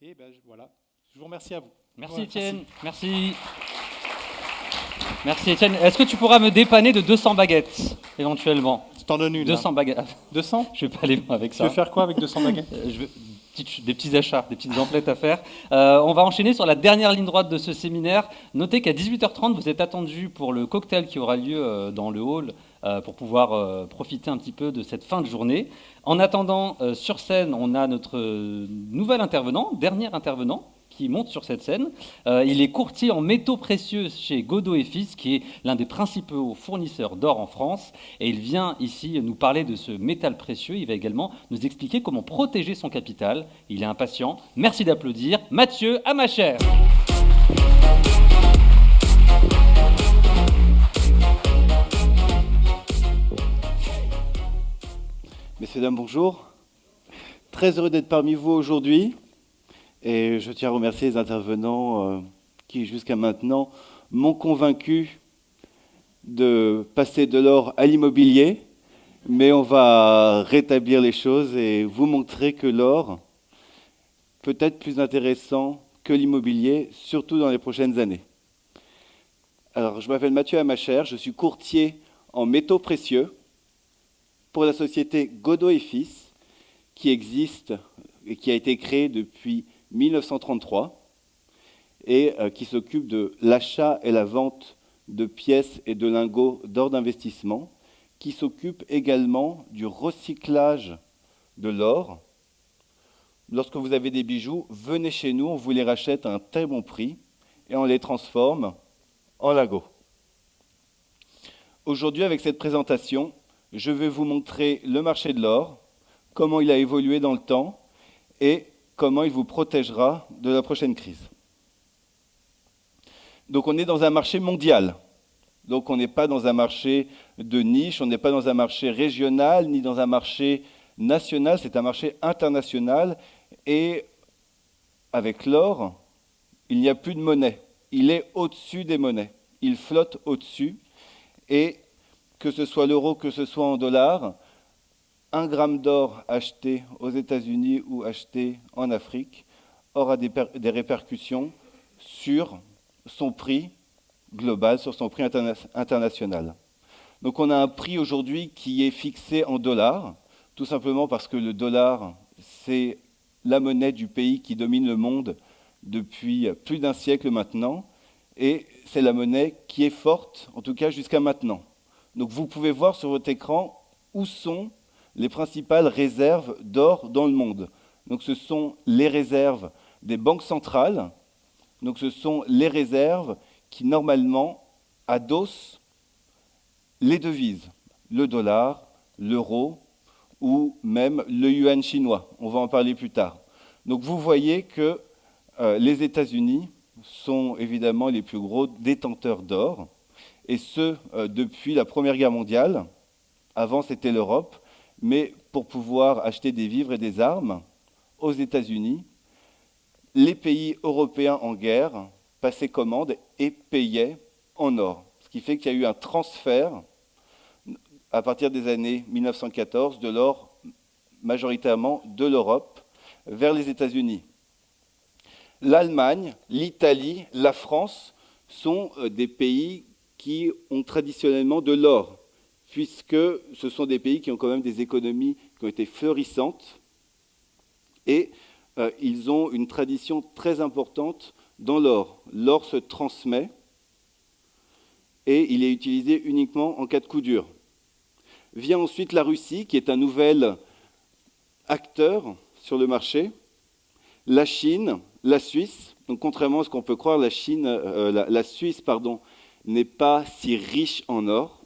Et ben voilà, je vous remercie à vous. Merci Ouais, Étienne, merci. Merci Étienne. Est-ce que tu pourras me dépanner de 200 baguettes, éventuellement? Je t'en donne une là. 200 baguettes. 200? Je vais pas aller loin avec Tu veux ça. faire quoi avec 200 baguettes? Des petits achats, des petites emplettes à faire. On va enchaîner sur la dernière ligne droite de ce séminaire. Notez qu'à 18h30, vous êtes attendus pour le cocktail qui aura lieu dans le hall pour pouvoir profiter un petit peu de cette fin de journée. En attendant, sur scène, on a notre nouvel intervenant, dernier intervenant, qui monte sur cette scène. Il est courtier en métaux précieux chez Godot et Fils, qui est l'un des principaux fournisseurs d'or en France. Et il vient ici nous parler de ce métal précieux. Il va également nous expliquer comment protéger son capital. Il est impatient. Merci d'applaudir Mathieu Amacher. Messieurs, dames, bonjour. Très heureux d'être parmi vous aujourd'hui. Et je tiens à remercier les intervenants qui, jusqu'à maintenant, m'ont convaincu de passer de l'or à l'immobilier. Mais on va rétablir les choses et vous montrer que l'or peut être plus intéressant que l'immobilier, surtout dans les prochaines années. Alors, je m'appelle Mathieu Amacher, je suis courtier en métaux précieux pour la société Godot et Fils, qui existe et qui a été créée depuis 1933 et qui s'occupe de l'achat et la vente de pièces et de lingots d'or d'investissement, qui s'occupe également du recyclage de l'or. Lorsque vous avez des bijoux, venez chez nous, on vous les rachète à un très bon prix et on les transforme en lingots. Aujourd'hui, avec cette présentation, je vais vous montrer le marché de l'or, comment il a évolué dans le temps et comment il vous protégera de la prochaine crise. Donc on est dans un marché mondial. Donc on n'est pas dans un marché de niche, on n'est pas dans un marché régional, ni dans un marché national, c'est un marché international. Et avec l'or, il n'y a plus de monnaie. Il est au-dessus des monnaies. Il flotte au-dessus. Et que ce soit l'euro, que ce soit en dollars, 1 gramme d'or acheté aux États-Unis ou acheté en Afrique aura des répercussions sur son prix global, sur son prix international. Donc on a un prix aujourd'hui qui est fixé en dollars, tout simplement parce que le dollar, c'est la monnaie du pays qui domine le monde depuis plus d'un siècle maintenant, et c'est la monnaie qui est forte, en tout cas jusqu'à maintenant. Donc vous pouvez voir sur votre écran où sont les principales réserves d'or dans le monde. Donc ce sont les réserves des banques centrales, donc ce sont les réserves qui normalement adossent les devises, le dollar, l'euro ou même le yuan chinois. On va en parler plus tard. Donc vous voyez que les États-Unis sont évidemment les plus gros détenteurs d'or, et ce depuis la Première Guerre mondiale. Avant c'était l'Europe, mais pour pouvoir acheter des vivres et des armes aux États-Unis, les pays européens en guerre passaient commande et payaient en or. Ce qui fait qu'il y a eu un transfert, à partir des années 1914, de l'or majoritairement de l'Europe vers les États-Unis. L'Allemagne, l'Italie, la France sont des pays qui ont traditionnellement de l'or, puisque ce sont des pays qui ont quand même des économies qui ont été florissantes et ils ont une tradition très importante dans l'or. L'or se transmet et il est utilisé uniquement en cas de coup dur. Vient ensuite la Russie, qui est un nouvel acteur sur le marché, la Chine, la Suisse. Donc, contrairement à ce qu'on peut croire, la Suisse n'est pas si riche en or.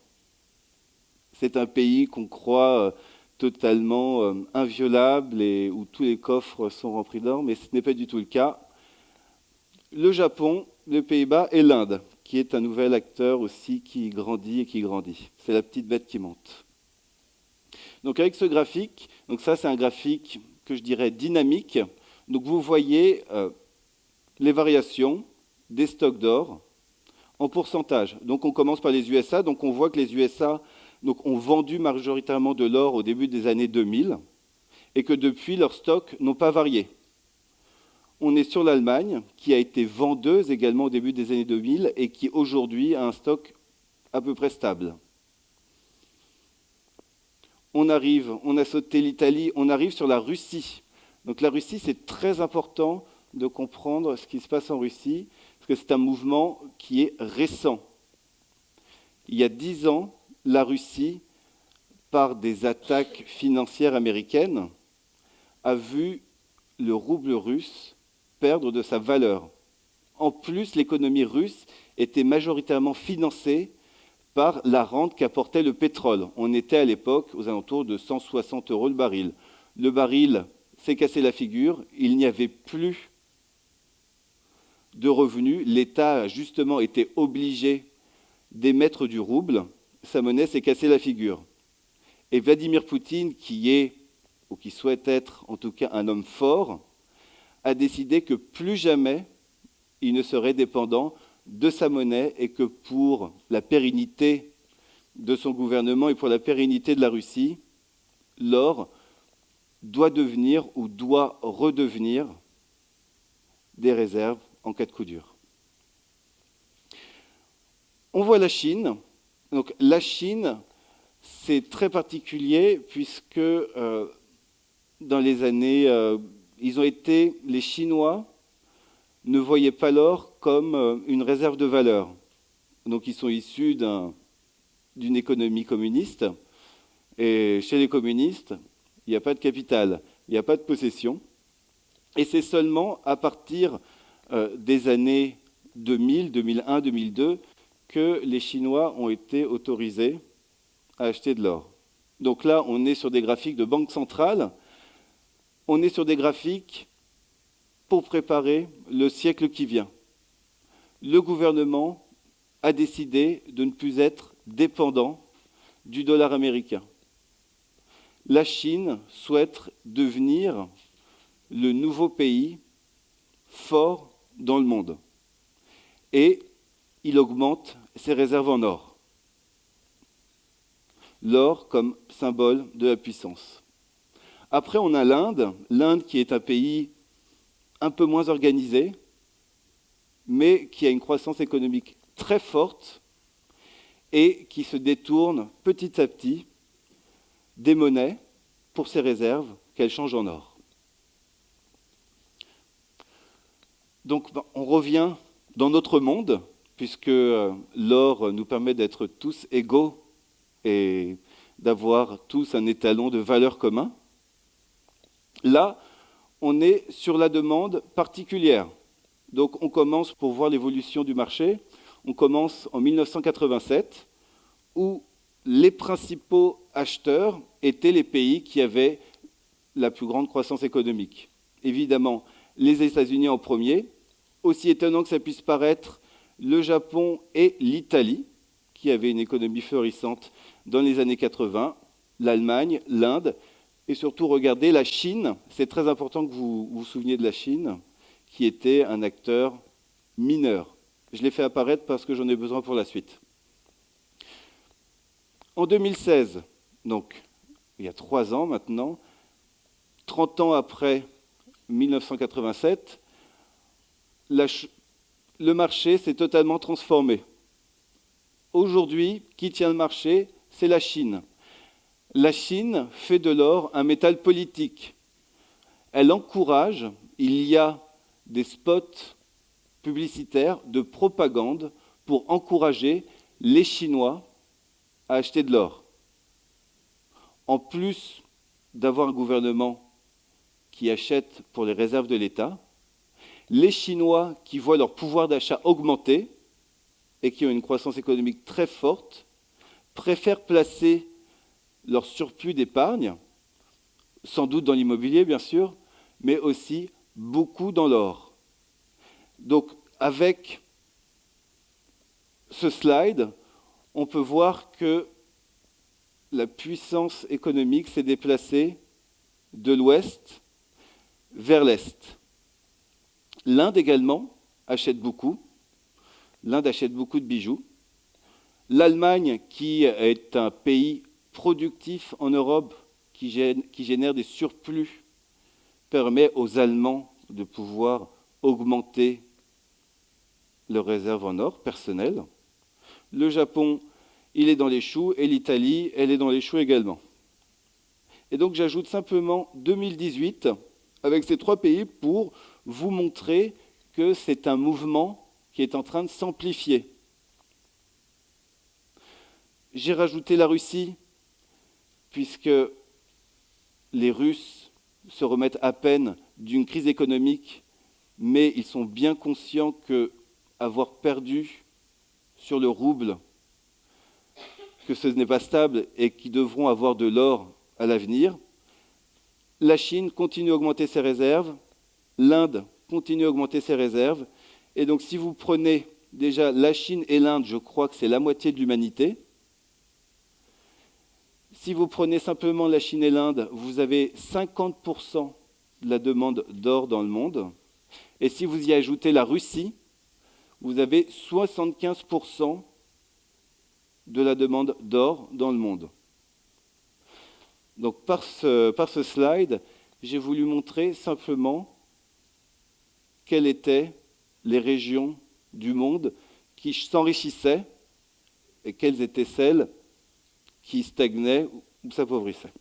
C'est un pays qu'on croit totalement inviolable et où tous les coffres sont remplis d'or, mais ce n'est pas du tout le cas. Le Japon, les Pays-Bas et l'Inde, qui est un nouvel acteur aussi qui grandit et qui grandit. C'est la petite bête qui monte. Donc avec ce graphique, donc ça c'est un graphique que je dirais dynamique. Donc vous voyez les variations des stocks d'or en pourcentage. Donc on commence par les USA, donc on voit que les USA ont vendu majoritairement de l'or au début des années 2000 et que depuis leurs stocks n'ont pas varié. On est sur l'Allemagne, qui a été vendeuse également au début des années 2000 et qui aujourd'hui a un stock à peu près stable. On a sauté l'Italie, on arrive sur la Russie. Donc la Russie, c'est très important de comprendre ce qui se passe en Russie, parce que c'est un mouvement qui est récent. Il y a 10 ans, la Russie, par des attaques financières américaines, a vu le rouble russe perdre de sa valeur. En plus, l'économie russe était majoritairement financée par la rente qu'apportait le pétrole. On était à l'époque aux alentours de 160 € le baril. Le baril s'est cassé la figure, il n'y avait plus de revenus. L'État a justement été obligé d'émettre du rouble, sa monnaie s'est cassée la figure. Et Vladimir Poutine, qui est, ou qui souhaite être en tout cas un homme fort, a décidé que plus jamais il ne serait dépendant de sa monnaie et que pour la pérennité de son gouvernement et pour la pérennité de la Russie, l'or doit devenir ou doit redevenir des réserves en cas de coup dur. On voit la Chine. Donc la Chine, c'est très particulier puisque dans les années, les Chinois ne voyaient pas l'or comme une réserve de valeur. Donc ils sont issus d'une économie communiste. Et chez les communistes, il n'y a pas de capital, il n'y a pas de possession. Et c'est seulement à partir des années 2000, 2001, 2002 que les Chinois ont été autorisés à acheter de l'or. Donc là, on est sur des graphiques de banque centrale, on est sur des graphiques pour préparer le siècle qui vient. Le gouvernement a décidé de ne plus être dépendant du dollar américain. La Chine souhaite devenir le nouveau pays fort dans le monde. Et il augmente ses réserves en or. L'or comme symbole de la puissance. Après, on a l'Inde qui est un pays un peu moins organisé, mais qui a une croissance économique très forte et qui se détourne petit à petit des monnaies pour ses réserves qu'elle change en or. Donc on revient dans notre monde, puisque l'or nous permet d'être tous égaux et d'avoir tous un étalon de valeur commun. Là, on est sur la demande particulière. Donc on commence pour voir l'évolution du marché. On commence en 1987, où les principaux acheteurs étaient les pays qui avaient la plus grande croissance économique. Évidemment, les États-Unis en premier. Aussi étonnant que ça puisse paraître, le Japon et l'Italie, qui avaient une économie florissante dans les années 80, l'Allemagne, l'Inde, et surtout, regardez, la Chine. C'est très important que vous vous souveniez de la Chine, qui était un acteur mineur. Je l'ai fait apparaître parce que j'en ai besoin pour la suite. En 2016, donc il y a 3 ans maintenant, 30 ans après 1987, le marché s'est totalement transformé. Aujourd'hui, qui tient le marché? C'est la Chine. La Chine fait de l'or un métal politique. Elle encourage, il y a des spots publicitaires de propagande pour encourager les Chinois à acheter de l'or. En plus d'avoir un gouvernement qui achète pour les réserves de l'État, les Chinois qui voient leur pouvoir d'achat augmenter et qui ont une croissance économique très forte, préfèrent placer leur surplus d'épargne, sans doute dans l'immobilier bien sûr, mais aussi beaucoup dans l'or. Donc avec ce slide, on peut voir que la puissance économique s'est déplacée de l'ouest vers l'est. L'Inde également achète beaucoup. L'Inde achète beaucoup de bijoux. L'Allemagne, qui est un pays productif en Europe, qui génère des surplus, permet aux Allemands de pouvoir augmenter leurs réserves en or personnelles. Le Japon, il est dans les choux, et l'Italie, elle est dans les choux également. Et donc j'ajoute simplement 2018 avec ces 3 pays pour vous montrer que c'est un mouvement qui est en train de s'amplifier. J'ai rajouté la Russie, puisque les Russes se remettent à peine d'une crise économique, mais ils sont bien conscients qu'avoir perdu sur le rouble, que ce n'est pas stable et qu'ils devront avoir de l'or à l'avenir. La Chine continue à augmenter ses réserves, l'Inde continue à augmenter ses réserves, et donc si vous prenez déjà la Chine et l'Inde, je crois que c'est la moitié de l'humanité. Si vous prenez simplement la Chine et l'Inde, vous avez 50% de la demande d'or dans le monde. Et si vous y ajoutez la Russie, vous avez 75% de la demande d'or dans le monde. Donc par ce slide, j'ai voulu montrer simplement quelles étaient les régions du monde qui s'enrichissaient et quelles étaient celles qui stagnaient ou s'appauvrissaient.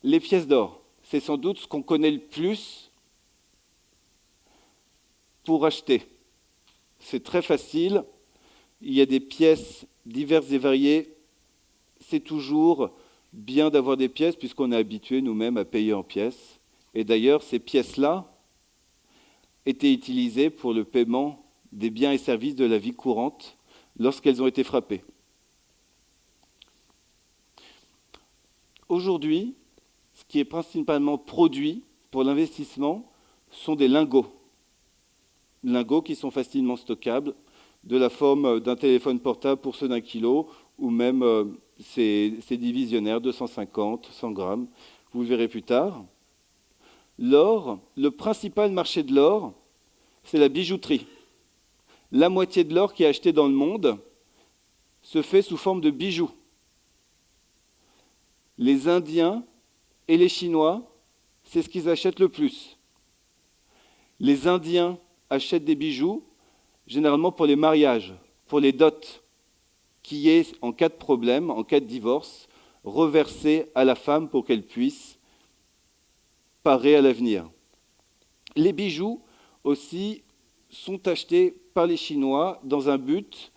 Les pièces d'or, c'est sans doute ce qu'on connaît le plus pour acheter. C'est très facile, il y a des pièces diverses et variées. C'est toujours bien d'avoir des pièces puisqu'on est habitué nous-mêmes à payer en pièces. Et d'ailleurs, ces pièces-là étaient utilisées pour le paiement des biens et services de la vie courante lorsqu'elles ont été frappées. Aujourd'hui, ce qui est principalement produit pour l'investissement sont des lingots. Lingots qui sont facilement stockables, de la forme d'un téléphone portable pour ceux d'1 kilo, ou même ces divisionnaires, 250, 100 grammes. Vous le verrez plus tard. L'or, le principal marché de l'or, c'est la bijouterie. La moitié de l'or qui est acheté dans le monde se fait sous forme de bijoux. Les Indiens et les Chinois, c'est ce qu'ils achètent le plus. Les Indiens achètent des bijoux, généralement pour les mariages, pour les dots, qui est, en cas de problème, en cas de divorce, reversé à la femme pour qu'elle puisse parer à l'avenir. Les bijoux aussi sont achetés par les Chinois dans un but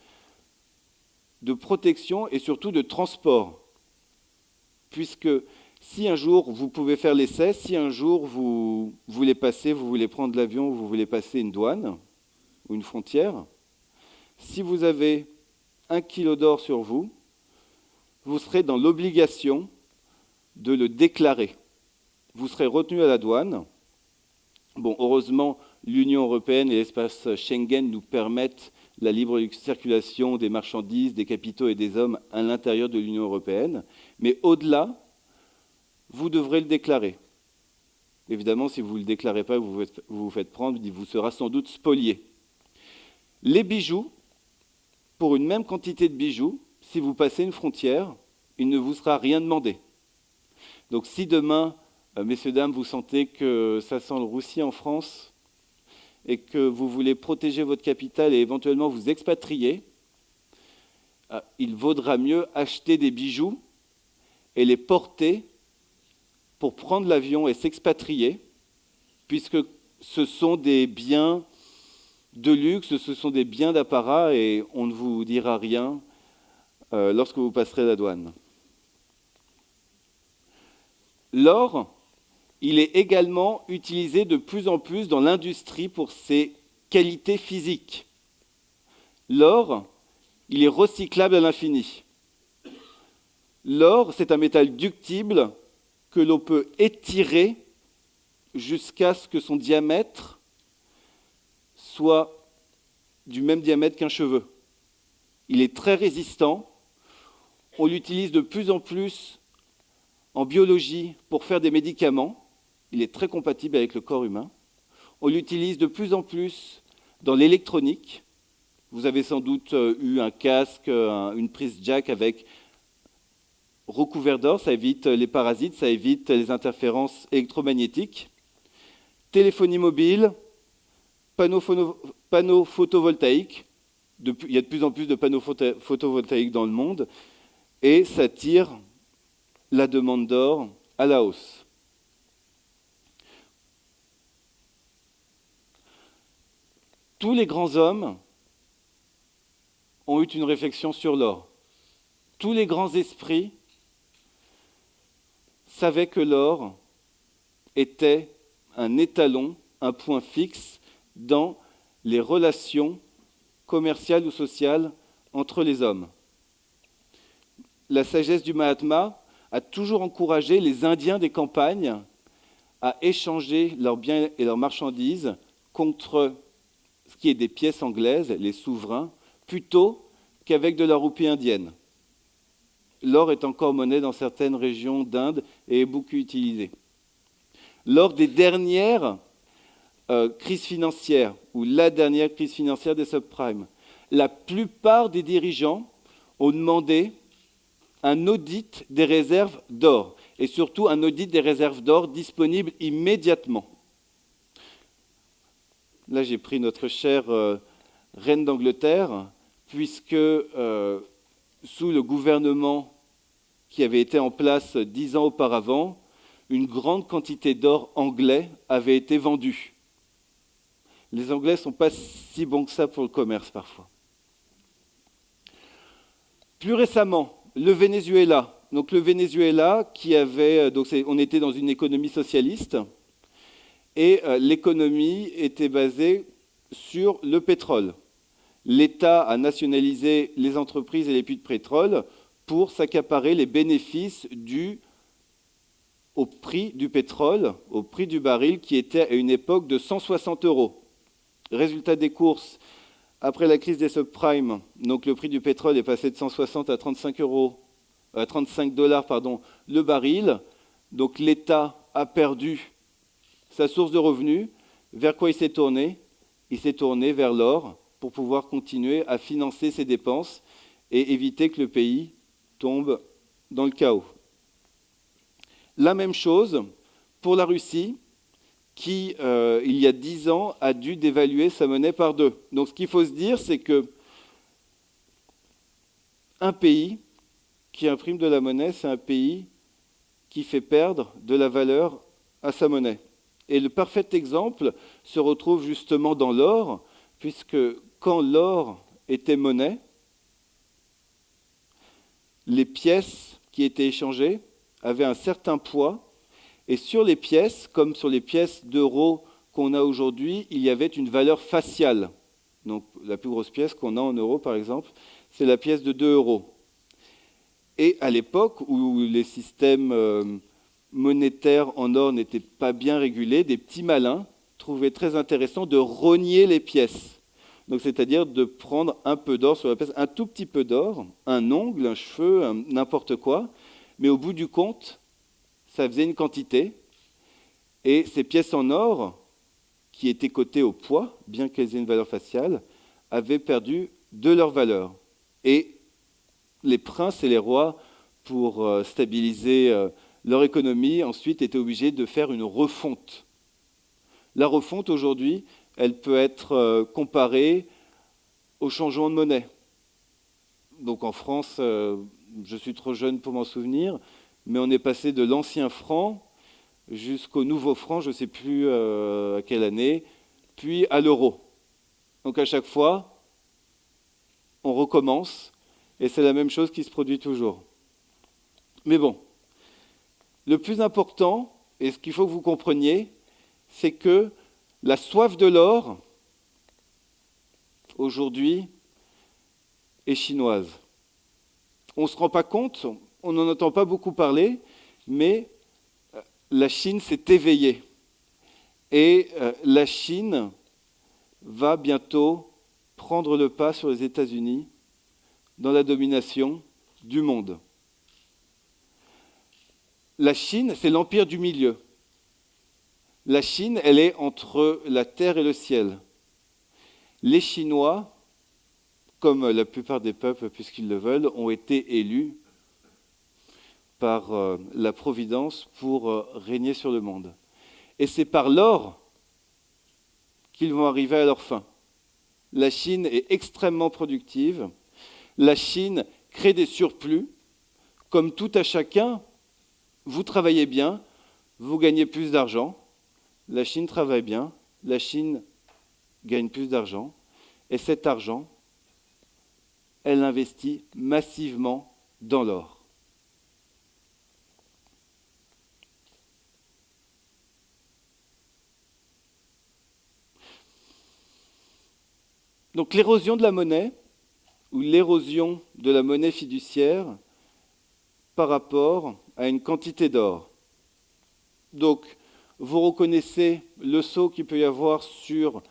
de protection et surtout de transport. Puisque si un jour vous pouvez faire l'essai, si un jour vous voulez passer, vous voulez prendre l'avion, vous voulez passer une douane ou une frontière, si vous avez 1 kilo d'or sur vous, vous serez dans l'obligation de le déclarer. Vous serez retenu à la douane. Bon, heureusement, l'Union européenne et l'espace Schengen nous permettent la libre circulation des marchandises, des capitaux et des hommes à l'intérieur de l'Union européenne. Mais au-delà, vous devrez le déclarer. Évidemment, si vous ne le déclarez pas, vous vous faites prendre, il vous sera sans doute spolié. Les bijoux, pour une même quantité de bijoux, si vous passez une frontière, il ne vous sera rien demandé. Donc si demain, messieurs, dames, vous sentez que ça sent le roussi en France et que vous voulez protéger votre capital et éventuellement vous expatrier, il vaudra mieux acheter des bijoux et les porter pour prendre l'avion et s'expatrier, puisque ce sont des biens de luxe, ce sont des biens d'apparat et on ne vous dira rien lorsque vous passerez la douane. L'or, il est également utilisé de plus en plus dans l'industrie pour ses qualités physiques. L'or, il est recyclable à l'infini. L'or, c'est un métal ductible que l'on peut étirer jusqu'à ce que son diamètre soit du même diamètre qu'un cheveu. Il est très résistant. On l'utilise de plus en plus en biologie pour faire des médicaments. Il est très compatible avec le corps humain. On l'utilise de plus en plus dans l'électronique. Vous avez sans doute eu un casque, une prise jack avec recouvert d'or, ça évite les parasites, ça évite les interférences électromagnétiques. Téléphonie mobile, panneaux photovoltaïques, il y a de plus en plus de panneaux photovoltaïques dans le monde, et ça tire la demande d'or à la hausse. Tous les grands hommes ont eu une réflexion sur l'or. Tous les grands esprits savaient que l'or était un étalon, un point fixe dans les relations commerciales ou sociales entre les hommes. La sagesse du Mahatma a toujours encouragé les Indiens des campagnes à échanger leurs biens et leurs marchandises contre ce qui est des pièces anglaises, les souverains, plutôt qu'avec de la roupie indienne. L'or est encore monnaie dans certaines régions d'Inde et est beaucoup utilisé. Lors des dernières crises financières, ou la dernière crise financière des subprimes, la plupart des dirigeants ont demandé un audit des réserves d'or, et surtout un audit des réserves d'or disponibles immédiatement. Là, j'ai pris notre chère reine d'Angleterre, puisque sous le gouvernement qui avait été en place 10 ans auparavant, une grande quantité d'or anglais avait été vendue. Les Anglais ne sont pas si bons que ça pour le commerce parfois. Plus récemment, le Venezuela. Donc le Venezuela, on était dans une économie socialiste, et l'économie était basée sur le pétrole. L'État a nationalisé les entreprises et les puits de pétrole pour s'accaparer les bénéfices dus au prix du pétrole, au prix du baril, qui était à une époque de 160 €. Résultat des courses, après la crise des subprimes, donc le prix du pétrole est passé de 160 à 35 $, le baril. Donc l'État a perdu sa source de revenus. Vers quoi il s'est tourné? Il s'est tourné vers l'or pour pouvoir continuer à financer ses dépenses et éviter que le pays tombe dans le chaos. La même chose pour la Russie, qui, il y a 10 ans, a dû dévaluer sa monnaie par 2. Donc ce qu'il faut se dire, c'est que un pays qui imprime de la monnaie, c'est un pays qui fait perdre de la valeur à sa monnaie. Et le parfait exemple se retrouve justement dans l'or, puisque quand l'or était monnaie, les pièces qui étaient échangées avaient un certain poids, et sur les pièces, comme sur les pièces d'euros qu'on a aujourd'hui, il y avait une valeur faciale. Donc la plus grosse pièce qu'on a en euros, par exemple, c'est la pièce de 2 €. Et à l'époque où les systèmes monétaires en or n'étaient pas bien régulés, des petits malins trouvaient très intéressant de rogner les pièces. Donc, c'est-à-dire de prendre un peu d'or sur la pièce, un tout petit peu d'or, un ongle, un cheveu, n'importe quoi, mais au bout du compte, ça faisait une quantité. Et ces pièces en or, qui étaient cotées au poids, bien qu'elles aient une valeur faciale, avaient perdu de leur valeur. Et les princes et les rois, pour stabiliser leur économie, ensuite étaient obligés de faire une refonte. La refonte, aujourd'hui, elle peut être comparée au changement de monnaie. Donc en France, je suis trop jeune pour m'en souvenir, mais on est passé de l'ancien franc jusqu'au nouveau franc, je ne sais plus à quelle année, puis à l'euro. Donc à chaque fois, on recommence, et c'est la même chose qui se produit toujours. Mais bon, le plus important, et ce qu'il faut que vous compreniez, c'est que la soif de l'or, aujourd'hui, est chinoise. On ne se rend pas compte, on n'en entend pas beaucoup parler, mais la Chine s'est éveillée. Et la Chine va bientôt prendre le pas sur les États-Unis dans la domination du monde. La Chine, c'est l'empire du milieu. La Chine, elle est entre la terre et le ciel. Les Chinois comme la plupart des peuples, puisqu'ils le veulent, ont été élus par la Providence pour régner sur le monde. Et c'est par l'or qu'ils vont arriver à leur fin. La Chine est extrêmement productive. La Chine crée des surplus. Comme tout à chacun, vous travaillez bien, vous gagnez plus d'argent. La Chine travaille bien, la Chine gagne plus d'argent. Et cet argent, elle investit massivement dans l'or. Donc l'érosion de la monnaie, ou l'érosion de la monnaie fiduciaire par rapport à une quantité d'or. Donc, vous reconnaissez le saut qu'il peut y avoir sur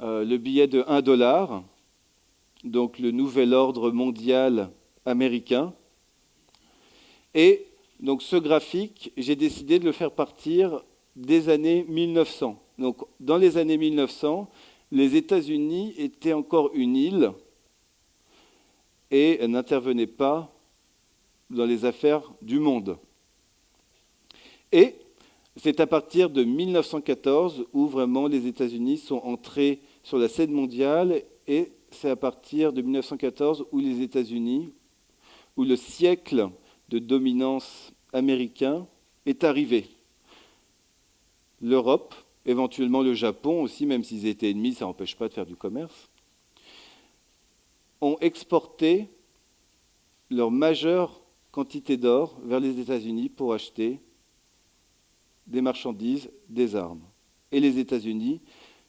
le billet de 1 $, donc le nouvel ordre mondial américain. Et donc ce graphique, j'ai décidé de le faire partir des années 1900. Donc dans les années 1900, les États-Unis étaient encore une île et n'intervenaient pas dans les affaires du monde. Et c'est à partir de 1914 où vraiment les États-Unis sont entrés sur la scène mondiale, et c'est à partir de 1914 où les États-Unis, où le siècle de dominance américain est arrivé. L'Europe, éventuellement le Japon aussi, même s'ils étaient ennemis, ça n'empêche pas de faire du commerce, ont exporté leur majeure quantité d'or vers les États-Unis pour acheter des marchandises, des armes. Et les États-Unis,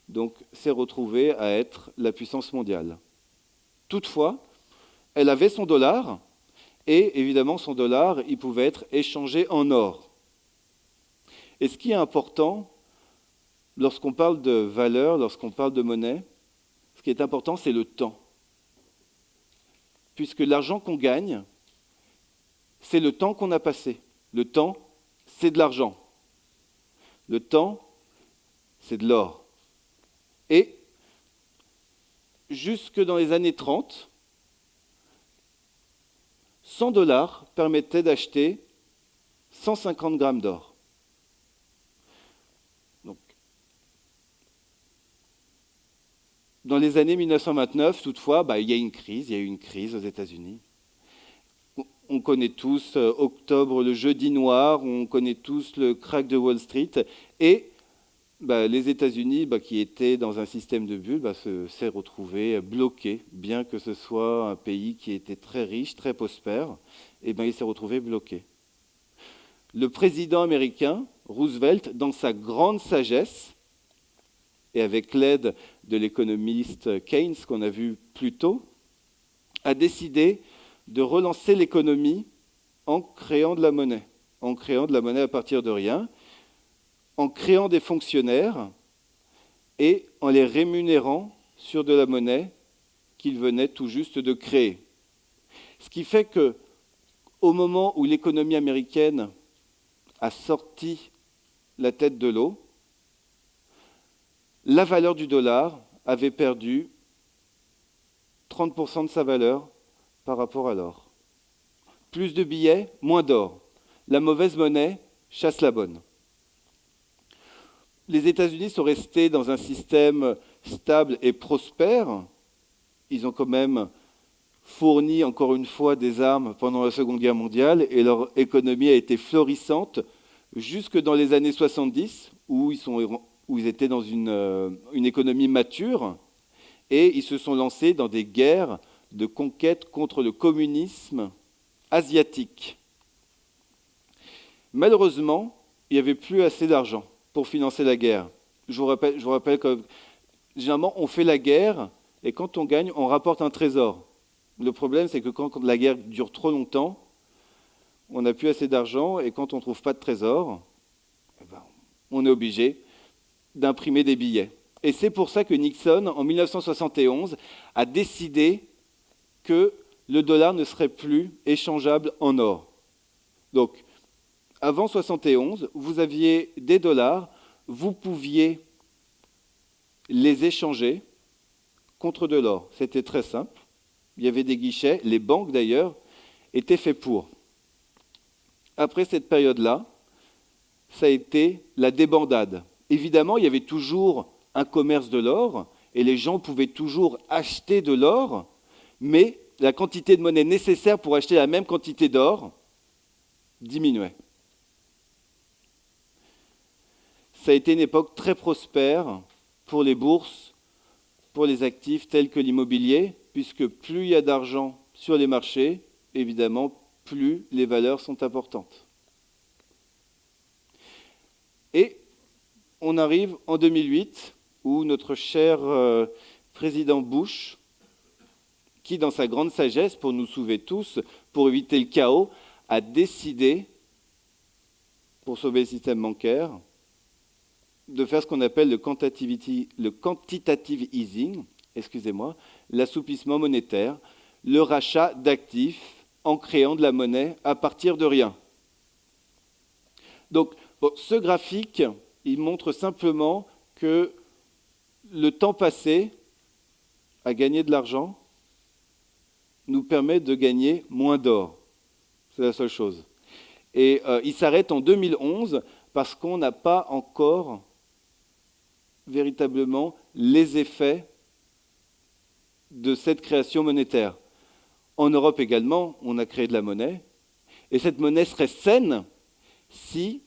donc, s'est retrouvée à être la puissance mondiale. Toutefois, elle avait son dollar, et évidemment, son dollar, il pouvait être échangé en or. Et ce qui est important, lorsqu'on parle de valeur, lorsqu'on parle de monnaie, ce qui est important, c'est le temps. Puisque l'argent qu'on gagne, c'est le temps qu'on a passé. Le temps, c'est de l'argent. Le temps, c'est de l'or. Et jusque dans les années 30, 100 $ permettaient d'acheter 150 grammes d'or. Donc, dans les années 1929, toutefois, il y a eu une crise aux États-Unis. On connaît tous octobre, le jeudi noir, on connaît tous le crack de Wall Street, et les États-Unis, qui étaient dans un système de bulles, s'est retrouvé bloqué, bien que ce soit un pays qui était très riche, très prospère, il s'est retrouvé bloqué. Le président américain, Roosevelt, dans sa grande sagesse, et avec l'aide de l'économiste Keynes qu'on a vu plus tôt, a décidé de relancer l'économie en créant de la monnaie à partir de rien, en créant des fonctionnaires et en les rémunérant sur de la monnaie qu'ils venaient tout juste de créer. Ce qui fait que, au moment où l'économie américaine a sorti la tête de l'eau, la valeur du dollar avait perdu 30% de sa valeur par rapport à l'or. Plus de billets, moins d'or. La mauvaise monnaie chasse la bonne. Les États-Unis sont restés dans un système stable et prospère. Ils ont quand même fourni, encore une fois, des armes pendant la Seconde Guerre mondiale, et leur économie a été florissante jusque dans les années 70, où ils étaient dans une économie mature, et ils se sont lancés dans des guerres de conquête contre le communisme asiatique. Malheureusement, il n'y avait plus assez d'argent pour financer la guerre. Je vous rappelle que généralement, on fait la guerre, et quand on gagne, on rapporte un trésor. Le problème, c'est que quand la guerre dure trop longtemps, on n'a plus assez d'argent, et quand on ne trouve pas de trésor, on est obligé d'imprimer des billets. Et c'est pour ça que Nixon, en 1971, a décidé que le dollar ne serait plus échangeable en or. Donc, avant 1971, vous aviez des dollars, vous pouviez les échanger contre de l'or. C'était très simple. il y avait des guichets, les banques d'ailleurs, étaient faits pour. Après cette période-là, ça a été la débandade. Évidemment, il y avait toujours un commerce de l'or, et les gens pouvaient toujours acheter de l'or, mais la quantité de monnaie nécessaire pour acheter la même quantité d'or diminuait. Ça a été une époque très prospère pour les bourses, pour les actifs tels que l'immobilier, puisque plus il y a d'argent sur les marchés, évidemment, plus les valeurs sont importantes. Et on arrive en 2008, où notre cher président Bush, qui dans sa grande sagesse, pour nous sauver tous, pour éviter le chaos, a décidé, pour sauver le système bancaire, de faire ce qu'on appelle le quantitative easing, l'assouplissement monétaire, le rachat d'actifs en créant de la monnaie à partir de rien. Donc, ce graphique, il montre simplement que le temps passé à gagner de l'argent nous permet de gagner moins d'or. C'est la seule chose. Et il s'arrête en 2011 parce qu'on n'a pas encore véritablement les effets de cette création monétaire. En Europe également, on a créé de la monnaie, et cette monnaie serait saine si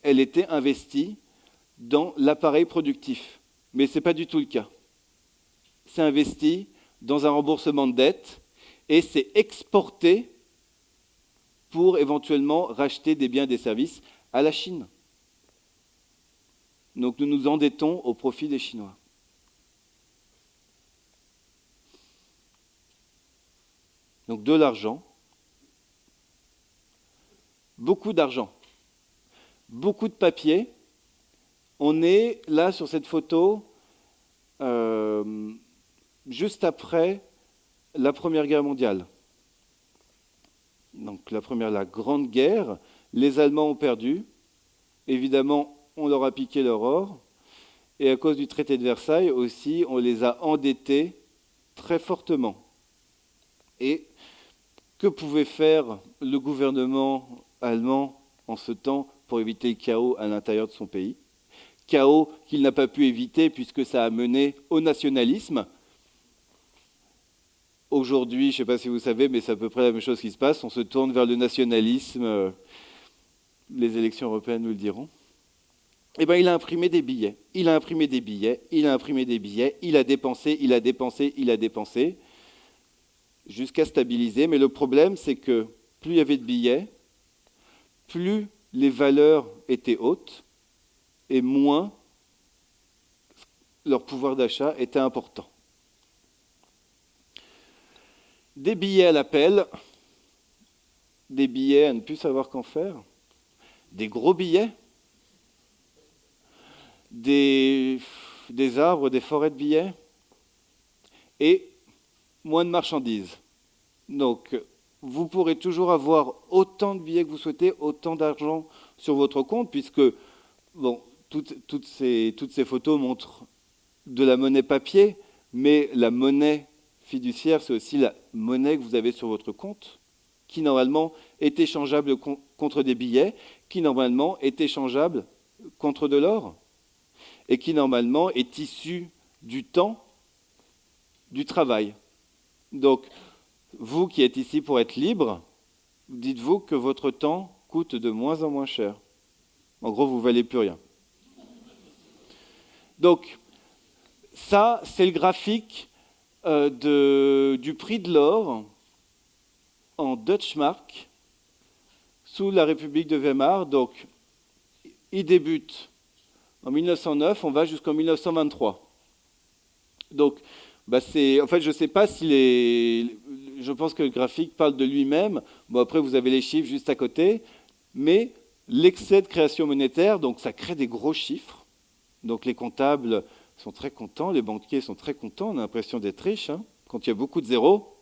elle était investie dans l'appareil productif. Mais ce n'est pas du tout le cas. C'est investi dans un remboursement de dette, et c'est exporté pour éventuellement racheter des biens et des services à la Chine. Donc nous nous endettons au profit des Chinois. Donc de l'argent, beaucoup d'argent, beaucoup de papier. On est là sur cette photo juste après la Première Guerre mondiale. Donc la Grande Guerre, les Allemands ont perdu. Évidemment, on leur a piqué leur or. Et à cause du traité de Versailles aussi, on les a endettés très fortement. Et que pouvait faire le gouvernement allemand en ce temps pour éviter le chaos à l'intérieur de son pays? Chaos qu'il n'a pas pu éviter puisque ça a mené au nationalisme. Aujourd'hui, je ne sais pas si vous savez, mais c'est à peu près la même chose qui se passe. On se tourne vers le nationalisme. Les élections européennes nous le diront. Eh bien, il a imprimé des billets. Il a imprimé des billets. Il a imprimé des billets. Il a dépensé, il a dépensé, il a dépensé, jusqu'à stabiliser. Mais le problème, c'est que plus il y avait de billets, plus les valeurs étaient hautes et moins leur pouvoir d'achat était important. Des billets à l'appel, des billets à ne plus savoir qu'en faire, des gros billets, des arbres, des forêts de billets, et moins de marchandises. Donc, vous pourrez toujours avoir autant de billets que vous souhaitez, autant d'argent sur votre compte, puisque toutes ces photos montrent de la monnaie papier, mais la monnaie fiduciaire, c'est aussi la monnaie que vous avez sur votre compte, qui normalement est échangeable contre des billets, qui normalement est échangeable contre de l'or, et qui normalement est issue du temps, du travail. Donc, vous qui êtes ici pour être libre, dites-vous que votre temps coûte de moins en moins cher. En gros, vous ne valez plus rien. Donc, ça, c'est le graphique du prix de l'or en Deutschmark sous la République de Weimar. Donc, il débute en 1909, on va jusqu'en 1923. Donc, je ne sais pas si je pense que le graphique parle de lui-même. Bon, après, vous avez les chiffres juste à côté. Mais l'excès de création monétaire, donc ça crée des gros chiffres. Donc les comptables sont très contents, les banquiers sont très contents, on a l'impression d'être riches, quand il y a beaucoup de zéros.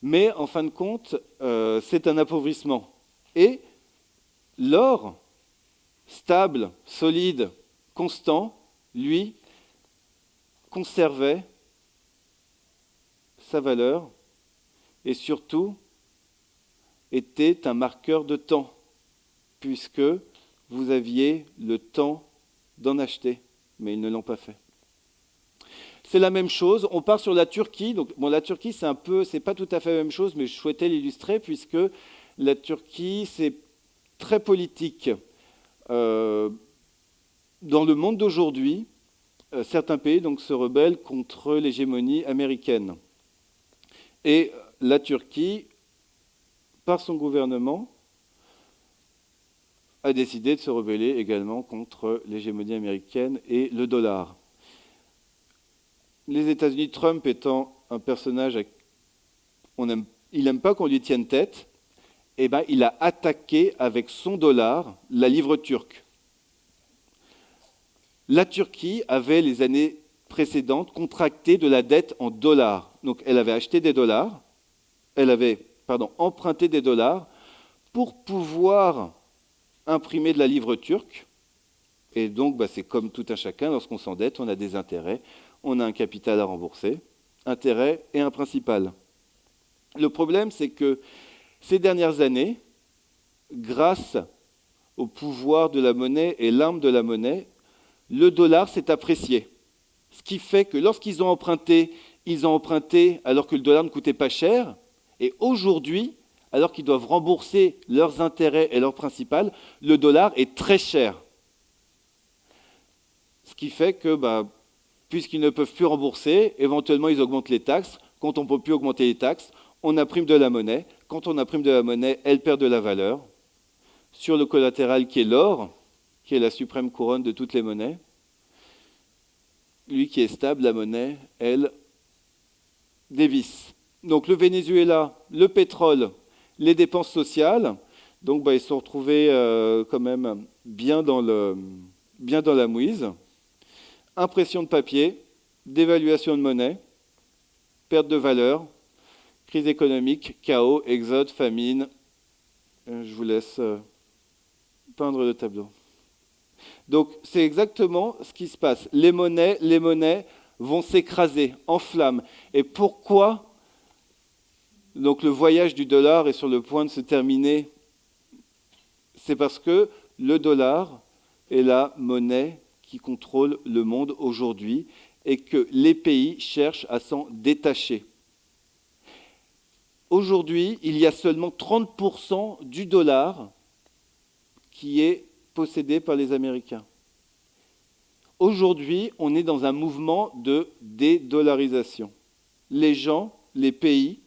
Mais en fin de compte, c'est un appauvrissement. Et l'or, stable, solide, constant, lui, conservait sa valeur et surtout était un marqueur de temps, puisque vous aviez le temps d'en acheter, mais ils ne l'ont pas fait. C'est la même chose, on part sur la Turquie. Donc, bon, la Turquie, c'est pas tout à fait la même chose, mais je souhaitais l'illustrer, puisque la Turquie, c'est très politique. Dans le monde d'aujourd'hui, certains pays donc, se rebellent contre l'hégémonie américaine. Et la Turquie, par son gouvernement, a décidé de se rebeller également contre l'hégémonie américaine et le dollar. Les États-Unis, Trump étant un personnage, il n'aime pas qu'on lui tienne tête, eh ben, il a attaqué avec son dollar la livre turque. La Turquie avait, les années précédentes, contracté de la dette en dollars. Donc elle avait acheté des dollars, emprunté des dollars pour pouvoir imprimer de la livre turque. Et donc, c'est comme tout un chacun, lorsqu'on s'endette, on a des intérêts, on a un capital à rembourser, intérêt et un principal. Le problème, c'est que ces dernières années, grâce au pouvoir de la monnaie et l'arme de la monnaie, le dollar s'est apprécié. Ce qui fait que lorsqu'ils ont emprunté alors que le dollar ne coûtait pas cher. Et aujourd'hui, alors qu'ils doivent rembourser leurs intérêts et leur principal, le dollar est très cher. Ce qui fait que, puisqu'ils ne peuvent plus rembourser, éventuellement ils augmentent les taxes. Quand on ne peut plus augmenter les taxes, on imprime de la monnaie. Quand on imprime de la monnaie, elle perd de la valeur. Sur le collatéral qui est l'or, qui est la suprême couronne de toutes les monnaies, lui qui est stable, la monnaie, elle, dévisse. Donc le Venezuela, le pétrole, les dépenses sociales, donc ils se sont retrouvés quand même bien dans la mouise. Impression de papier, dévaluation de monnaie, perte de valeur, crise économique, chaos, exode, famine. Je vous laisse peindre le tableau. Donc c'est exactement ce qui se passe. Les monnaies vont s'écraser en flammes. Et pourquoi donc le voyage du dollar est sur le point de se terminer? C'est parce que le dollar est la monnaie qui contrôle le monde aujourd'hui et que les pays cherchent à s'en détacher. Aujourd'hui, il y a seulement 30% du dollar qui est possédé par les Américains. Aujourd'hui, on est dans un mouvement de dédollarisation. Les gens, les pays,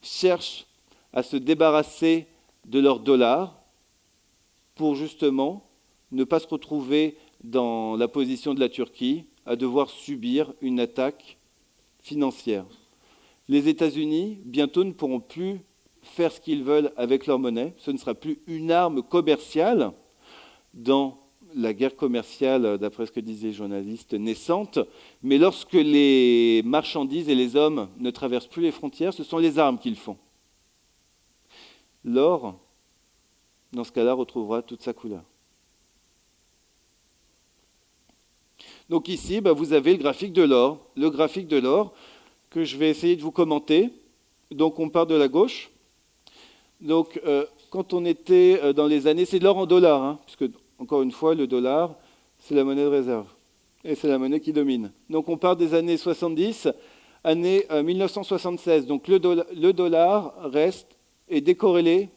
cherchent à se débarrasser de leur dollar pour justement ne pas se retrouver dans la position de la Turquie, à devoir subir une attaque financière. Les États-Unis, bientôt, ne pourront plus faire ce qu'ils veulent avec leur monnaie. Ce ne sera plus une arme commerciale dans la guerre commerciale, d'après ce que disaient les journalistes, naissante. Mais lorsque les marchandises et les hommes ne traversent plus les frontières, ce sont les armes qu'ils font. L'or, dans ce cas-là, retrouvera toute sa couleur. Donc ici, vous avez le graphique de l'or. Le graphique de l'or que je vais essayer de vous commenter. Donc on part de la gauche. Donc quand on était dans les années, c'est de l'or en dollars, puisque encore une fois, le dollar, c'est la monnaie de réserve. Et c'est la monnaie qui domine. Donc on part des années 70, année 1976. Donc le dollar est décorrélé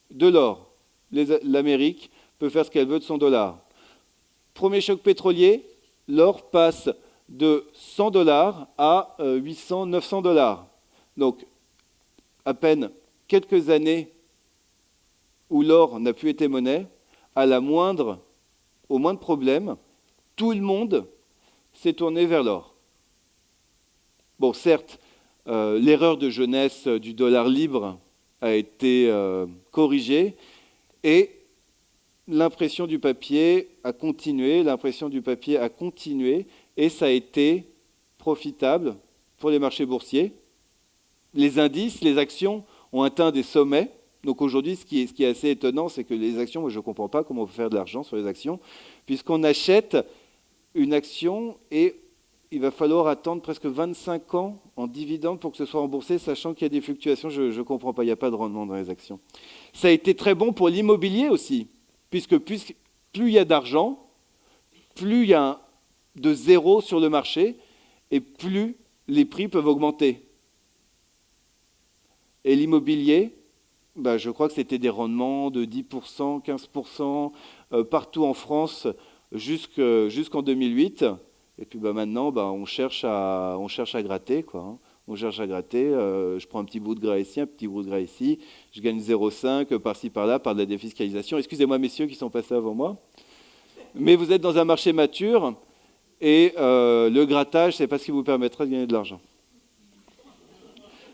de l'or. L'Amérique peut faire ce qu'elle veut de son dollar. Premier choc pétrolier, l'or passe de 100 dollars à 800, 900 dollars. Donc, à peine quelques années où l'or n'a plus été monnaie, au moindre problème, tout le monde s'est tourné vers l'or. Bon, certes, l'erreur de jeunesse du dollar libre a été corrigée et l'impression du papier a continué, et ça a été profitable pour les marchés boursiers. Les indices, les actions ont atteint des sommets. Donc aujourd'hui, ce qui est assez étonnant, c'est que les actions, moi je ne comprends pas comment on peut faire de l'argent sur les actions, puisqu'on achète une action et il va falloir attendre presque 25 ans en dividende pour que ce soit remboursé, sachant qu'il y a des fluctuations, je ne comprends pas, il n'y a pas de rendement dans les actions. Ça a été très bon pour l'immobilier aussi, puisque plus il y a d'argent, plus il y a de zéro sur le marché, et plus les prix peuvent augmenter. Et l'immobilier, je crois que c'était des rendements de 10%, 15%, partout en France jusqu'en 2008. Et puis maintenant, on cherche à gratter, quoi, hein. On cherche à gratter, je prends un petit bout de gras ici, un petit bout de gras ici, je gagne 0,5 par-ci par-là par de la défiscalisation. Excusez-moi messieurs qui sont passés avant moi. Mais vous êtes dans un marché mature et le grattage, c'est pas ce qui vous permettra de gagner de l'argent.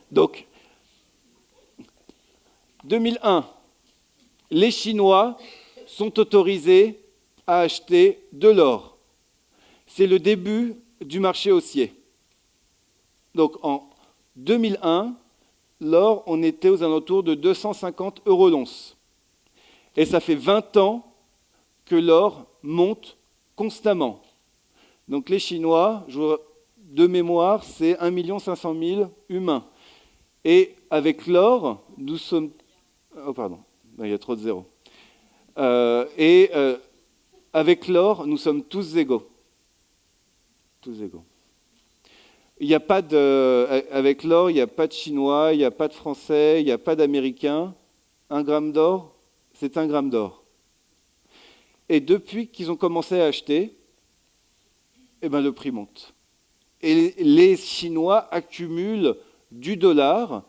Donc, 2001, les Chinois sont autorisés à acheter de l'or. C'est le début du marché haussier. Donc en 2001, l'or, on était aux alentours de 250 € l'once. Et ça fait 20 ans que l'or monte constamment. Donc les Chinois, de mémoire, c'est 1 500 000 humains. Et avec l'or, nous sommes... Oh pardon, il y a trop de zéros. Avec l'or, nous sommes tous égaux. Tous égaux. Avec l'or, il n'y a pas de Chinois, il n'y a pas de Français, il n'y a pas d'Américains. 1 gramme d'or, c'est 1 gramme d'or. Et depuis qu'ils ont commencé à acheter, le prix monte. Et les Chinois accumulent du dollar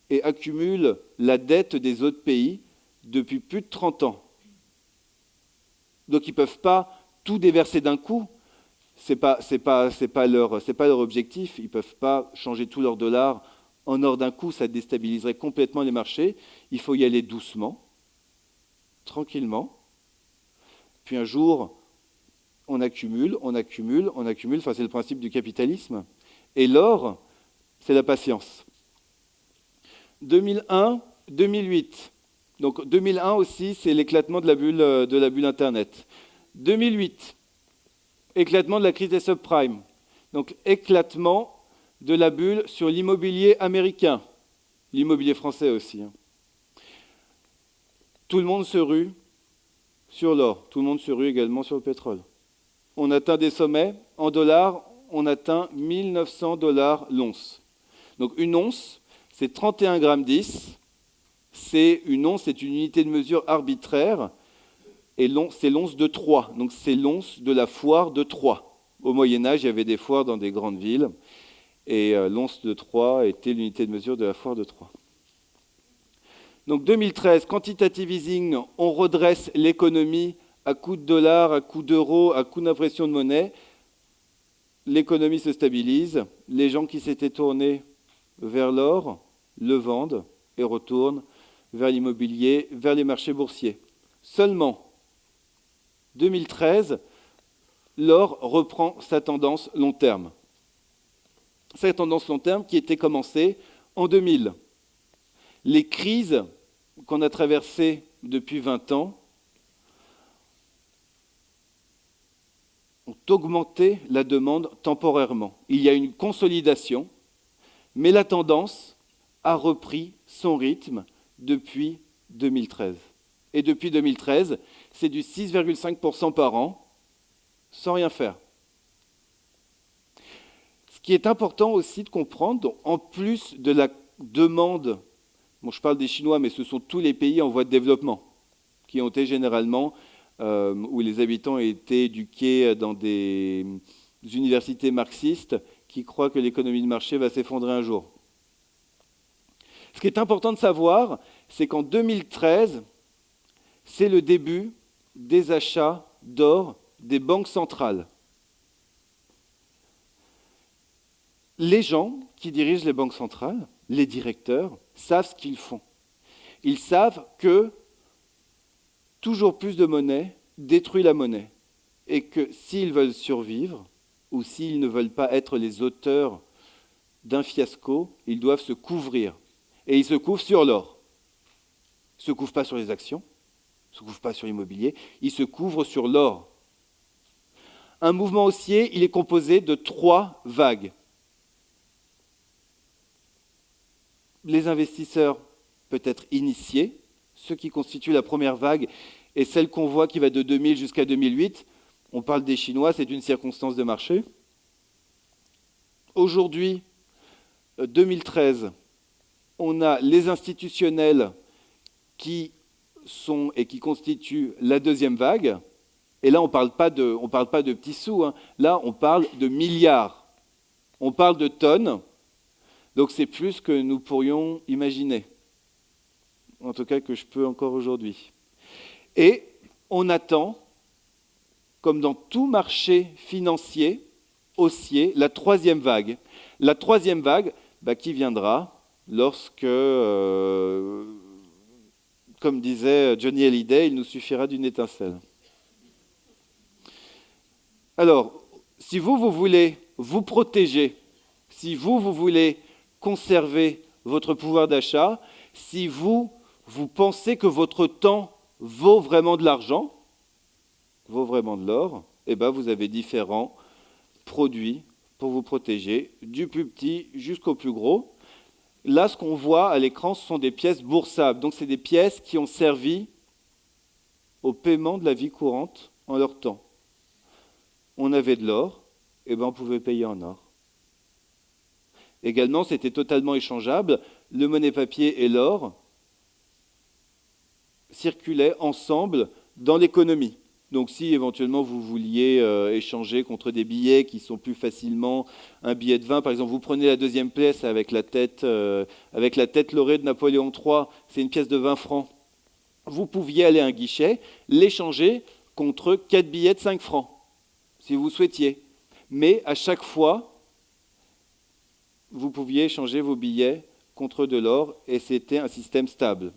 et accumulent la dette des autres pays depuis plus de 30 ans. Donc ils ne peuvent pas tout déverser d'un coup. Ce n'est pas leur objectif. Ils ne peuvent pas changer tous leurs dollars en or d'un coup. Ça déstabiliserait complètement les marchés. Il faut y aller doucement, tranquillement. Puis un jour, on accumule. Enfin, c'est le principe du capitalisme. Et l'or, c'est la patience. 2001, 2008. Donc 2001 aussi, c'est l'éclatement de la bulle Internet. 2008, éclatement de la crise des subprimes. Donc éclatement de la bulle sur l'immobilier américain, l'immobilier français aussi. Tout le monde se rue sur l'or, tout le monde se rue également sur le pétrole. On atteint des sommets, en dollars, on atteint 1 900 $ l'once. Donc une once, c'est 31 grammes 10. Une once, c'est une unité de mesure arbitraire, et c'est l'once de Troie. Donc c'est l'once de la foire de Troie. Au Moyen-Âge, il y avait des foires dans des grandes villes, et l'once de Troie était l'unité de mesure de la foire de Troie. Donc 2013, quantitative easing, on redresse l'économie à coup de dollars, à coup d'euros, à coup d'impression de monnaie. L'économie se stabilise, les gens qui s'étaient tournés vers l'or le vendent et retournent vers l'immobilier, vers les marchés boursiers. Seulement, 2013, l'or reprend sa tendance long terme. Sa tendance long terme qui était commencée en 2000. Les crises qu'on a traversées depuis 20 ans ont augmenté la demande temporairement. Il y a une consolidation, mais la tendance a repris son rythme depuis 2013. Et depuis 2013, c'est du 6,5% par an, sans rien faire. Ce qui est important aussi de comprendre, en plus de la demande, je parle des Chinois, mais ce sont tous les pays en voie de développement, qui ont été généralement, où les habitants ont été éduqués dans des universités marxistes qui croient que l'économie de marché va s'effondrer un jour. Ce qui est important de savoir, c'est qu'en 2013, c'est le début des achats d'or des banques centrales. Les gens qui dirigent les banques centrales, les directeurs, savent ce qu'ils font. Ils savent que toujours plus de monnaie détruit la monnaie et que s'ils veulent survivre ou s'ils ne veulent pas être les auteurs d'un fiasco, ils doivent se couvrir. Et ils se couvrent sur l'or. Ils ne se couvrent pas sur les actions, ils ne se couvrent pas sur l'immobilier, ils se couvrent sur l'or. Un mouvement haussier, il est composé de 3 vagues. Les investisseurs peut-être initiés, ceux qui constituent la première vague, et celle qu'on voit qui va de 2000 jusqu'à 2008, on parle des Chinois, c'est une circonstance de marché. Aujourd'hui, 2013, on a les institutionnels qui sont et qui constituent la deuxième vague. Et là, on ne parle pas de petits sous, hein. Là, on parle de milliards. On parle de tonnes. Donc c'est plus que nous pourrions imaginer. En tout cas, que je peux encore aujourd'hui. Et on attend, comme dans tout marché financier, haussier, la troisième vague. La troisième vague qui viendra lorsque, comme disait Johnny Hallyday, il nous suffira d'une étincelle. Alors, si vous voulez vous protéger, si vous voulez conserver votre pouvoir d'achat, si vous pensez que votre temps vaut vraiment de l'argent, vaut vraiment de l'or, eh bien vous avez différents produits pour vous protéger, du plus petit jusqu'au plus gros. Là, ce qu'on voit à l'écran, ce sont des pièces boursables. Donc, c'est des pièces qui ont servi au paiement de la vie courante en leur temps. On avait de l'or, et on pouvait payer en or. Également, c'était totalement échangeable. Le monnaie-papier et l'or circulaient ensemble dans l'économie. Donc si éventuellement vous vouliez échanger contre des billets qui sont plus facilement un billet de 20, par exemple, vous prenez la deuxième pièce avec la tête laurée de Napoléon III, c'est une pièce de 20 francs. Vous pouviez aller à un guichet, l'échanger contre 4 billets de 5 francs, si vous souhaitiez. Mais à chaque fois, vous pouviez échanger vos billets contre de l'or et c'était un système stable.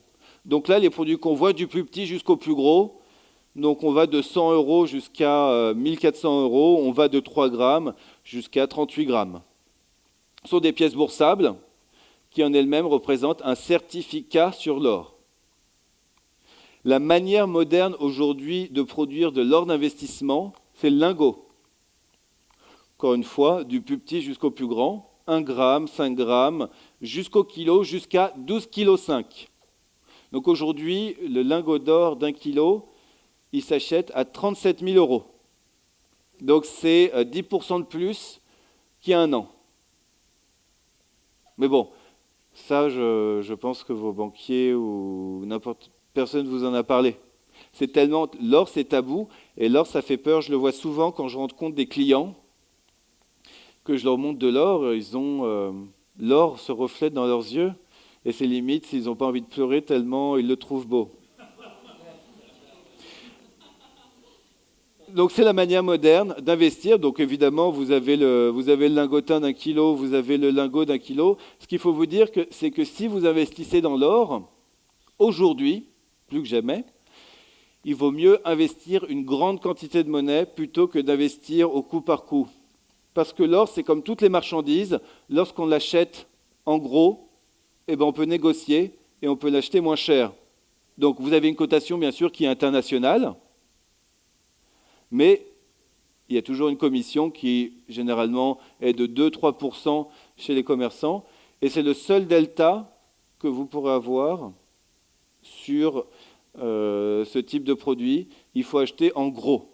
Donc là, les produits qu'on voit du plus petit jusqu'au plus gros, donc on va de 100 € jusqu'à 1400 €, on va de 3 grammes jusqu'à 38 grammes. Ce sont des pièces boursables qui en elles-mêmes représentent un certificat sur l'or. La manière moderne aujourd'hui de produire de l'or d'investissement, c'est le lingot. Encore une fois, du plus petit jusqu'au plus grand, 1 gramme, 5 grammes, jusqu'au kilo, jusqu'à 12,5 kg. Donc aujourd'hui, le lingot d'or d'1 kilo, il s'achète à 37 000 €. Donc c'est 10% de plus qu'il y a un an. Mais bon, ça, je pense que vos banquiers ou n'importe personne vous en a parlé. C'est tellement l'or, c'est tabou, et l'or, ça fait peur. Je le vois souvent quand je rends compte des clients que je leur montre de l'or. L'or se reflète dans leurs yeux, et c'est limite s'ils n'ont pas envie de pleurer tellement ils le trouvent beau. Donc c'est la manière moderne d'investir. Donc évidemment, vous avez le lingotin d'1 kilo, vous avez le lingot d'1 kilo. Ce qu'il faut vous dire, c'est que si vous investissez dans l'or, aujourd'hui, plus que jamais, il vaut mieux investir une grande quantité de monnaie plutôt que d'investir au coup par coup. Parce que l'or, c'est comme toutes les marchandises, lorsqu'on l'achète en gros, on peut négocier et on peut l'acheter moins cher. Donc vous avez une cotation, bien sûr, qui est internationale, mais il y a toujours une commission qui, généralement, est de 2-3% chez les commerçants. Et c'est le seul delta que vous pourrez avoir sur ce type de produit. Il faut acheter en gros.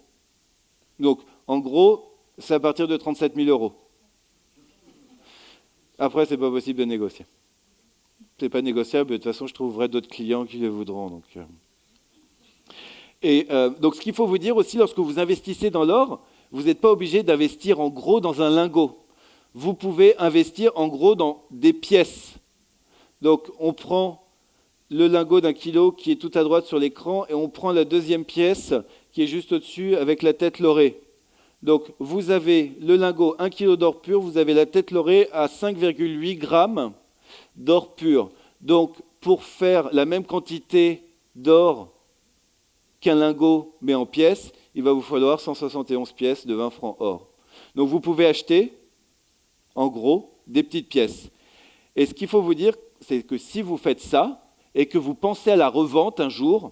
Donc, en gros, c'est à partir de 37 000 €. Après, ce n'est pas possible de négocier. Ce n'est pas négociable. De toute façon, je trouverai d'autres clients qui le voudront. Donc, ce qu'il faut vous dire aussi, lorsque vous investissez dans l'or, vous n'êtes pas obligé d'investir en gros dans un lingot. Vous pouvez investir en gros dans des pièces. Donc, on prend le lingot d'1 kilo qui est tout à droite sur l'écran et on prend la deuxième pièce qui est juste au-dessus avec la tête laurée. Donc, vous avez le lingot 1 kg d'or pur, vous avez la tête laurée à 5,8 grammes d'or pur. Donc, pour faire la même quantité d'or qu'un lingot mais en pièces, il va vous falloir 171 pièces de 20 francs or. Donc vous pouvez acheter, en gros, des petites pièces. Et ce qu'il faut vous dire, c'est que si vous faites ça, et que vous pensez à la revente un jour,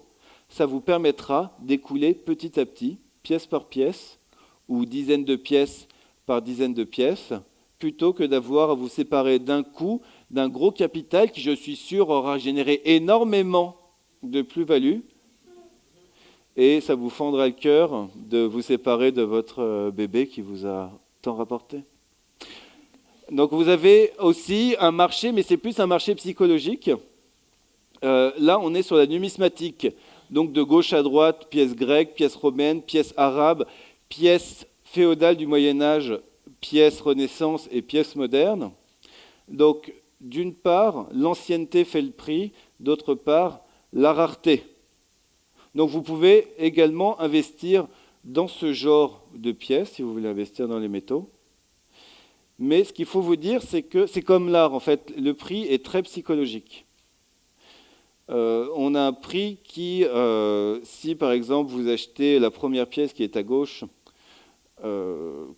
ça vous permettra d'écouler petit à petit, pièce par pièce, ou dizaines de pièces par dizaines de pièces, plutôt que d'avoir à vous séparer d'un coup d'un gros capital qui, je suis sûr, aura généré énormément de plus-value. Et ça vous fendra le cœur de vous séparer de votre bébé qui vous a tant rapporté. Donc vous avez aussi un marché, mais c'est plus un marché psychologique. Là, on est sur la numismatique. Donc de gauche à droite, pièces grecques, pièces romaines, pièces arabes, pièces féodales du Moyen-Âge, pièces Renaissance et pièces modernes. Donc d'une part, l'ancienneté fait le prix, d'autre part, la rareté. Donc vous pouvez également investir dans ce genre de pièces, si vous voulez investir dans les métaux. Mais ce qu'il faut vous dire, c'est que c'est comme l'art, en fait, le prix est très psychologique. On a un prix qui, si par exemple vous achetez la première pièce qui est à gauche,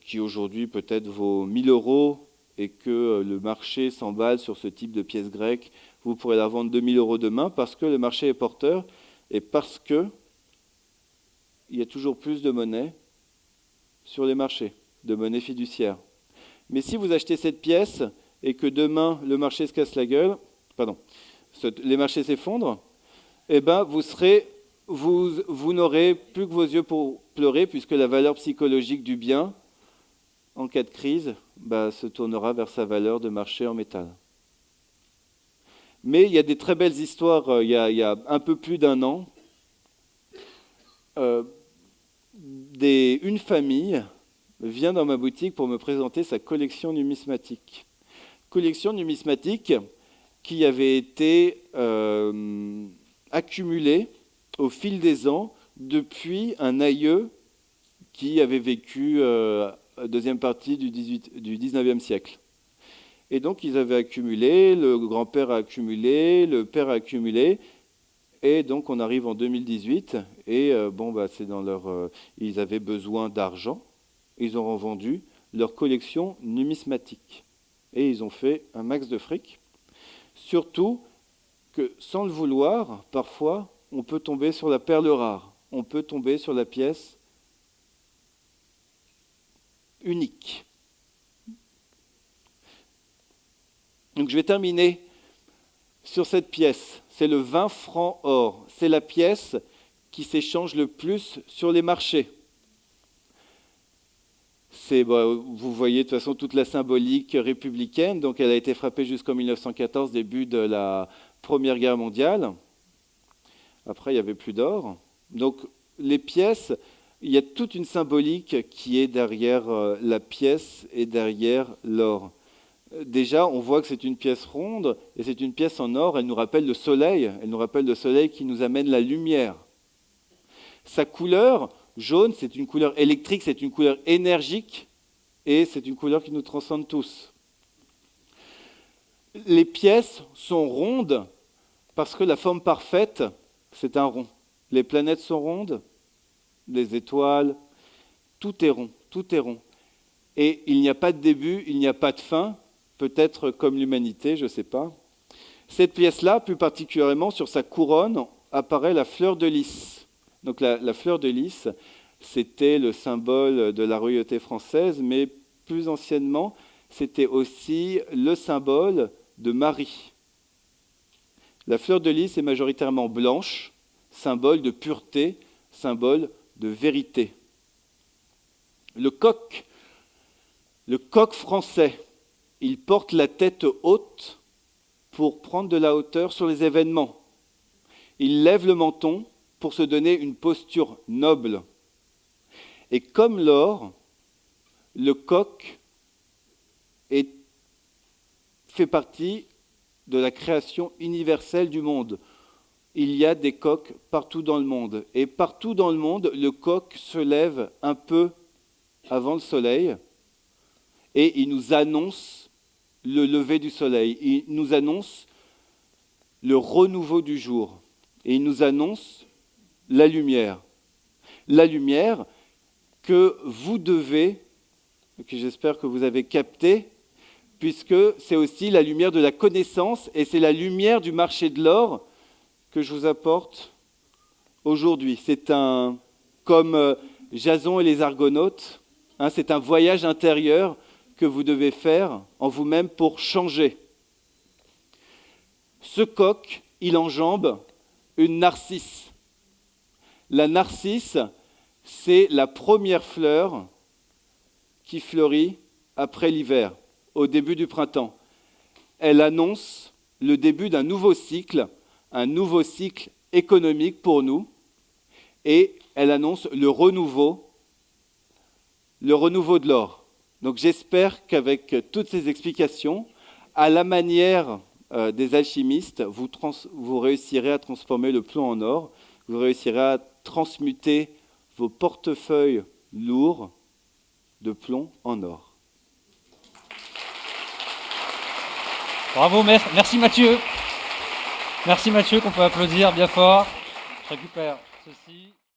qui aujourd'hui peut-être vaut 1 000 euros, et que le marché s'emballe sur ce type de pièce grecque, vous pourrez la vendre 2 000 euros demain parce que le marché est porteur et parce qu'il y a toujours plus de monnaie sur les marchés, de monnaie fiduciaire. Mais si vous achetez cette pièce et que demain le marché se casse la gueule, les marchés s'effondrent, eh ben vous n'aurez plus que vos yeux pour pleurer puisque la valeur psychologique du bien, en cas de crise, se tournera vers sa valeur de marché en métal. Mais il y a des très belles histoires. Il y a un peu plus d'1 an, une famille vient dans ma boutique pour me présenter sa collection numismatique. Collection numismatique qui avait été accumulée au fil des ans depuis un aïeux qui avait vécu deuxième partie du 19e siècle. Et donc ils avaient accumulé, le grand-père a accumulé, le père a accumulé, et donc on arrive en 2018, et c'est dans ils avaient besoin d'argent, ils ont revendu leur collection numismatique. Et ils ont fait un max de fric. Surtout que sans le vouloir, parfois, on peut tomber sur la perle rare, on peut tomber sur la pièce unique. Donc je vais terminer sur cette pièce. C'est le 20 francs or. C'est la pièce qui s'échange le plus sur les marchés. Vous voyez de toute façon toute la symbolique républicaine. Donc elle a été frappée jusqu'en 1914, début de la Première Guerre mondiale. Après, il n'y avait plus d'or. Donc les pièces, il y a toute une symbolique qui est derrière la pièce et derrière l'or. Déjà, on voit que c'est une pièce ronde et c'est une pièce en or. Elle nous rappelle le soleil. Elle nous rappelle le soleil qui nous amène la lumière. Sa couleur jaune, c'est une couleur électrique, c'est une couleur énergique et c'est une couleur qui nous transcende tous. Les pièces sont rondes parce que la forme parfaite, c'est un rond. Les planètes sont rondes, les étoiles, tout est rond, tout est rond. Et il n'y a pas de début, il n'y a pas de fin, peut-être comme l'humanité, je ne sais pas. Cette pièce-là, plus particulièrement sur sa couronne, apparaît la fleur de lys. Donc la fleur de lys, c'était le symbole de la royauté française, mais plus anciennement, c'était aussi le symbole de Marie. La fleur de lys est majoritairement blanche, symbole de pureté, symbole de vérité. Le coq français, il porte la tête haute pour prendre de la hauteur sur les événements. Il lève le menton pour se donner une posture noble. Et comme l'or, le coq fait partie de la création universelle du monde. Il y a des coqs partout dans le monde. Et partout dans le monde, le coq se lève un peu avant le soleil et il nous annonce le lever du soleil. Il nous annonce le renouveau du jour. Et il nous annonce la lumière. La lumière que vous devez, que j'espère que vous avez capté, puisque c'est aussi la lumière de la connaissance et c'est la lumière du marché de l'or que je vous apporte aujourd'hui. C'est comme Jason et les Argonautes, hein. C'est un voyage intérieur que vous devez faire en vous-même pour changer. Ce coq, il enjambe une narcisse. La narcisse, c'est la première fleur qui fleurit après l'hiver, au début du printemps. Elle annonce le début d'un nouveau cycle, un nouveau cycle économique pour nous, et elle annonce le renouveau de l'or. Donc j'espère qu'avec toutes ces explications, à la manière des alchimistes, vous réussirez à transformer le plomb en or, vous réussirez à transmuter vos portefeuilles lourds de plomb en or. Bravo, maître. Merci Mathieu. Merci Mathieu, qu'on peut applaudir bien fort. Je récupère ceci.